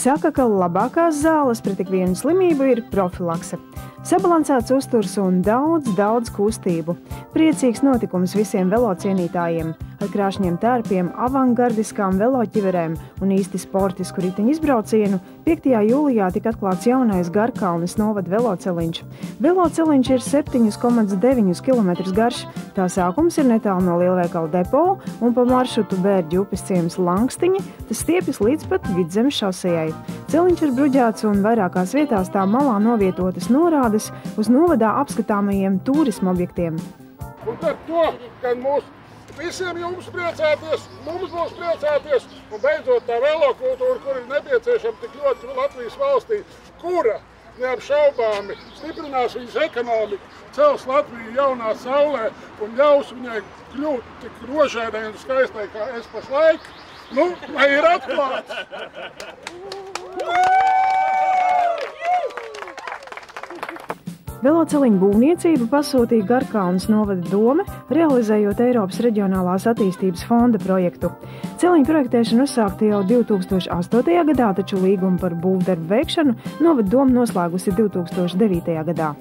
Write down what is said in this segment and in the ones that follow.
saka, ka labākās zāles pret ikvienu slimību ir profilakse. Sabalansēts uzturs un daudz kustību. Priecīgs notikums visiem velocienītājiem. Ar krāšņiem tērpiem, avangardiskām veloķiverēm un īsti sportisku riteņu izbraucienu 5. jūlijā tika atklāts jaunais Garkalnes novada veloceliņš. Veloceliņš ir 7,9 km garš. Tā sākums ir netālu no lielveikala depo un pa maršrutu Bērģu upes ciems Langstiņi, tas stiepjas līdz pat Vidzemes šosejai. Celiņš ir bruģēts un vairākās vietās tā malā novietotas norādes uz novadā apskatāmajiem turisma objektiem. Un par to, ka visiem jums priecāties, mums būs priecāties, un beidzot tā velokultūra, kur ir nepieciešama tik ļoti Latvijas valstī, kura neapšaubāmi stiprinās viņas ekonomiku, cels Latviju jaunā saulē un ļaus viņai kļūt tik rožainai un skaistai, kā es pašlaik, lai ir atklāts. Veloceliņu būvniecību pasūtīja Garkalnes novada dome, realizējot Eiropas reģionālās attīstības fonda projektu. Celiņu projektēšana uzsākta jau 2008. gadā, taču līgumu par būvdarbu veikšanu novada doma noslēgusi 2009. gadā.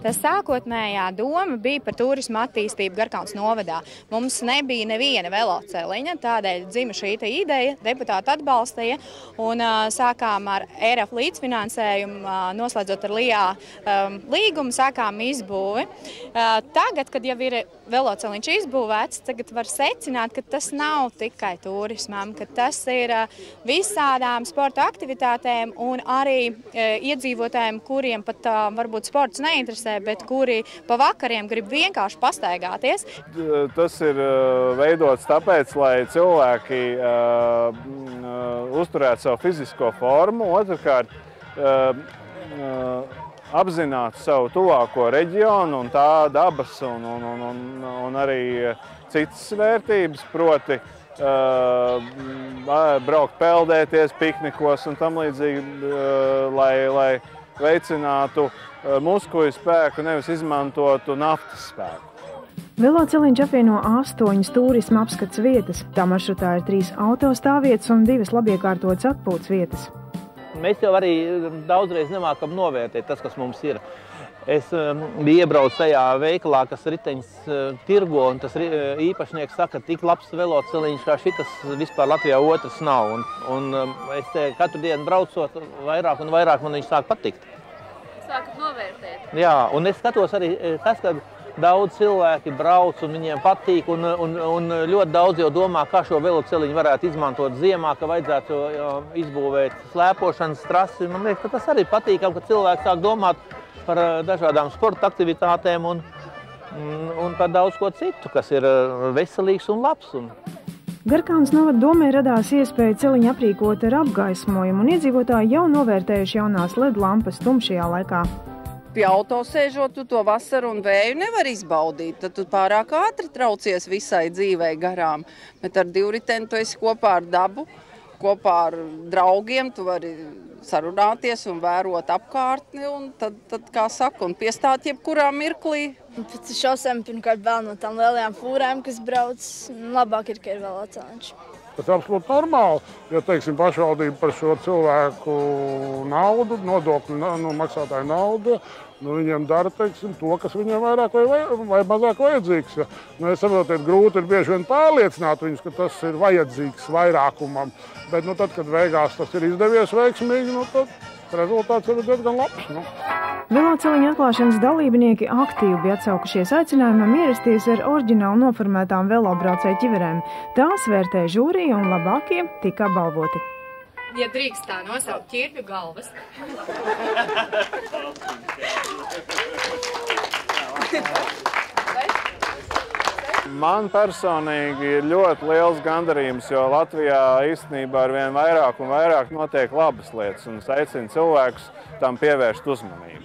Tā sākotnējā doma bija par turisma attīstību Garkalnes novadā. Mums nebija neviena veloceliņa, tādēļ dzima šī ideja, deputāti atbalstīja un sākām ar ERF līdzfinansējumu, noslēdzot ar LIA līgumu, sākām izbūvi. Tagad, kad jau ir veloceliņš izbūvēts, tagad var secināt, ka tas nav tikai turismam, ka tas ir visādām sporta aktivitātēm un arī iedzīvotājiem, kuriem pat varbūt sports neinteresē, bet kuri pa vakariem grib vienkārši pastaigāties. Tas ir veidots tāpēc, lai cilvēki uzturētu savu fizisko formu, otrkārt apzinātu savu tuvāko reģionu un tā dabas un arī citas vērtības, proti braukt peldēties, piknikos un tam līdzīgi, lai veicinātu muskuļu spēku, nevis izmantotu naftas spēku. Veloceliņš apvieno 8 turisma apskats vietas. Tā maršrutā ir 3 autostāvvietas un 2 labiekārtotas atpūtas vietas. Mēs jau arī daudzreiz nemākam novērtēt tas, kas mums ir. Es biju iebraucis tajā veikalā, kas riteņus tirgo, un tas īpašnieks saka, ka tik labs veloceliņš kā šitas vispār Latvijā otrs nav. Un es te katru dienu braucot vairāk un vairāk man viņš sāk patikt. Sākat novērtēt. Jā, un es skatos arī tas, ka daudz cilvēki brauc un viņiem patīk, un ļoti daudz jau domā, kā šo veloceliņu varētu izmantot ziemā, ka vajadzētu izbūvēt slēpošanas trasi. Man liekas, ka tas arī patīkam, ka cilvēki sāk domāt par dažādām sporta aktivitātēm un par daudz ko citu, kas ir veselīgs un labs. Garkalnes novada domē radās iespēja celiņu aprīkot ar apgaismojumu, un iedzīvotāji jau novērtējuši jaunās LED lampas tumšajā laikā. Pie auto sēžot, tu to vasaru un vēju nevar izbaudīt, tad tu pārāk ātri traucies visai dzīvei garām. Bet ar divriteni tu esi kopā ar dabu, kopā ar draugiem, tu vari sarunāties un vērot apkārtni, un tad kā saka, un piestāt jebkurā mirklī. Pēc šosēm pirmkārt vēl no tām lielajām fūrēm, kas brauc, labāk ir, ka ir veloceliņš. Tas ir absolūti normāli, ja, teiksim, pašvaldība par šo cilvēku naudu, nodokļu maksātāju naudu, viņiem dara, teiksim, to, kas viņiem vairāk vai mazāk vajadzīgs. Ja. Es saprotu, grūti ir bieži vien pārliecināt viņus, ka tas ir vajadzīgs vairākumam, bet tad, kad beigās tas ir izdevies veiksmīgi, tad rezultāts ir diezgan labs. Veloceliņa atklāšanas dalībnieki aktīvi bija atsaukušies aicinājumam ierasties ar oriģināli noformētām velobraucēju ķiverēm. Tās vērtēja žūrija un labākie tika apbalvoti. Ja drīkst tā nosaukt ķirpju galvas. Man personīgi ir ļoti liels gandarījums, jo Latvijā īstenībā ar vien vairāk un vairāk notiek labas lietas un es aicinu cilvēkus tam pievērst uzmanību.